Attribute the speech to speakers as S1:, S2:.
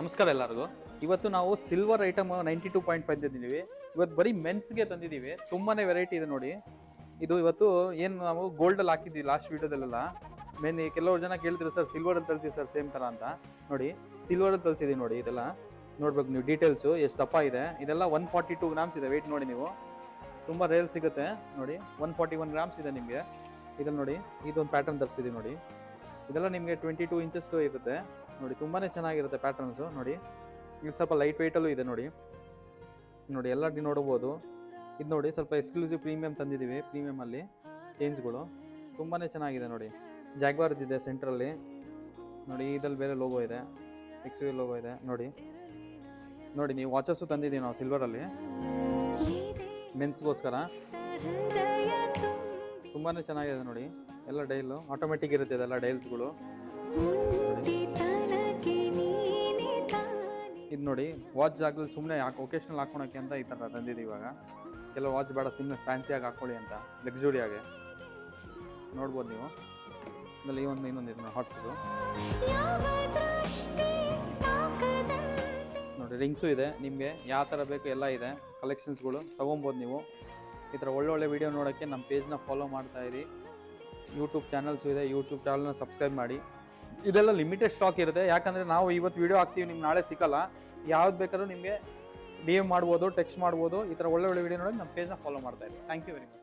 S1: ನಮಸ್ಕಾರ ಎಲ್ಲರಿಗೂ. ಇವತ್ತು ನಾವು ಸಿಲ್ವರ್ ಐಟಮ್ 92.5 ತಂದಿದ್ದೀವಿ. ಇವತ್ತು ಬರೀ ಮೆನ್ಸ್ಗೆ ತಂದಿದ್ದೀವಿ. ತುಂಬಾನೇ ವೆರೈಟಿ ಇದೆ ನೋಡಿ. ಇದು ಇವತ್ತು ಏನು ನಾವು ಗೋಲ್ಡ್ ಅಲ್ಲಿ ಹಾಕಿದ್ವಿ ಲಾಸ್ಟ್ ವಿಡಿಯೋದಲ್ಲೆಲ್ಲ. ಮೇನ್ ಕೆಲವರು ಜನ ಕೇಳ್ತಿದ್ರು ಸರ್ ಸಿಲ್ವರ್ ಅಲ್ಲಿ ತರಿಸಿ ಸರ್ ಸೇಮ್ ತರ ಅಂತ. ನೋಡಿ ಸಿಲ್ವರ್ ಅಲ್ಲಿ ತರಿಸಿದೀವಿ ನೋಡಿ. ಇದೆಲ್ಲ ನೋಡ್ಬೇಕು ನೀವು ಡೀಟೇಲ್ಸು ಎಷ್ಟು ದಪ್ಪ ಇದೆ. ಇದೆಲ್ಲ 142 ಗ್ರಾಮ್ಸ್ ಇದೆ ವೆಯ್ಟ್ ನೋಡಿ ನೀವು. ತುಂಬ ರೇರ್ ಸಿಗುತ್ತೆ ನೋಡಿ. 141 ಗ್ರಾಮ್ಸ್ ಇದೆ ನಿಮಗೆ. ಇದ್ರಲ್ಲಿ ನೋಡಿ ಇದೊಂದು ಪ್ಯಾಟರ್ನ್ ತರಿಸಿದೀವಿ ನೋಡಿ. ಇದೆಲ್ಲ ನಿಮಗೆ 22 ಇಂಚಸ್ ಇರುತ್ತೆ ನೋಡಿ. ತುಂಬಾನೇ ಚೆನ್ನಾಗಿರುತ್ತೆ ಪ್ಯಾಟರ್ನ್ಸು ನೋಡಿ. ಇದು ಸ್ವಲ್ಪ ಲೈಟ್ ವೆಯ್ಟಲ್ಲೂ ಇದೆ ನೋಡಿ. ನೋಡಿ ಎಲ್ಲ ನೋಡ್ಬೋದು. ಇದು ನೋಡಿ ಸ್ವಲ್ಪ ಎಕ್ಸ್ಕ್ಲೂಸಿವ್ ಪ್ರೀಮಿಯಂ ತಂದಿದ್ದೀವಿ. ಪ್ರೀಮಿಯಮಲ್ಲಿ ಚೇಂಜ್ಗಳು ತುಂಬಾನೇ ಚೆನ್ನಾಗಿದೆ ನೋಡಿ. ಜಾಗ್ವಾರ್ದು ಇದೆ ಸೆಂಟ್ರಲ್ಲಿ ನೋಡಿ. ಇದ್ರಲ್ಲಿ ಬೇರೆ ಲೋಗೋ ಇದೆ, ಎಕ್ಸ್ವಿ ಲೋಗೋ ಇದೆ ನೋಡಿ. ನೋಡಿ ನೀವು ವಾಚಸ್ಸು ತಂದಿದ್ದೀವಿ ನಾವು ಸಿಲ್ವರಲ್ಲಿ ಮೆನ್ಸ್ಗೋಸ್ಕರ. ತುಂಬಾನೇ ಚೆನ್ನಾಗಿದೆ ನೋಡಿ. ಎಲ್ಲ ಡೈಲು ಆಟೋಮೆಟಿಕ್ ಇರುತ್ತೆ ಇದೆಲ್ಲ ಡೈಲ್ಸ್ಗಳು. ಇದು ನೋಡಿ ವಾಚ್ ಜಾಗದಲ್ಲಿ ಸುಮ್ಮನೆ ಒಕೇಶನಲ್ ಹಾಕೊಳಕ್ಕೆ ಅಂತ ಈ ಥರ ತಂದಿದ್ದೀವಿ. ಇವಾಗ ಕೆಲವು ವಾಚ್ ಬೇಡ ಸುಮ್ಮನೆ ಫ್ಯಾನ್ಸಿಯಾಗಿ ಹಾಕೊಳ್ಳಿ ಅಂತ ಲಕ್ಸುರಿಯಾಗಿ ನೋಡ್ಬೋದು ನೀವು. ಆಮೇಲೆ ಇನ್ನೊಂದು ಇದೆ ಹಾಟ್ಸ್ದು ನೋಡಿ. ರಿಂಗ್ಸು ಇದೆ ನಿಮಗೆ ಯಾವ ಥರ ಬೇಕು ಎಲ್ಲ ಇದೆ ಕಲೆಕ್ಷನ್ಸ್ಗಳು ತೊಗೊಬೋದು ನೀವು. ಈ ಥರ ಒಳ್ಳೊಳ್ಳೆ ವೀಡಿಯೋ ನೋಡೋಕ್ಕೆ ನಮ್ಮ ಪೇಜ್ನ ಫಾಲೋ ಮಾಡ್ತಾ ಇರಿ. ಯೂಟ್ಯೂಬ್ ಚಾನಲ್ಸು ಇದೆ, ಯೂಟ್ಯೂಬ್ ಚಾನಲ್ನ ಸಬ್ಸ್ಕ್ರೈಬ್ ಮಾಡಿ. ಇದೆಲ್ಲ ಲಿಮಿಟೆಡ್ ಸ್ಟಾಕ್ ಇರುತ್ತೆ. ಯಾಕಂದರೆ ನಾವು ಇವತ್ತು ವೀಡಿಯೋ ಹಾಕ್ತೀವಿ, ನಿಮ್ಗೆ ನಾಳೆ ಸಿಕ್ಕಲ್ಲ. ಯಾವ್ದು ಬೇಕಾದ್ರೂ ನಿಮಗೆ DM ಮಾಡ್ಬೋದು, ಟೆಕ್ಸ್ಟ್ ಮಾಡ್ಬೋದು. ಈ ಥರ ಒಳ್ಳೆ ವೀಡಿಯೋ ನೋಡಿ ನಮ್ಮ ಪೇಜ್ನ ಫಾಲೋ ಮಾಡ್ತಾ ಇರಿ. Thank you very much.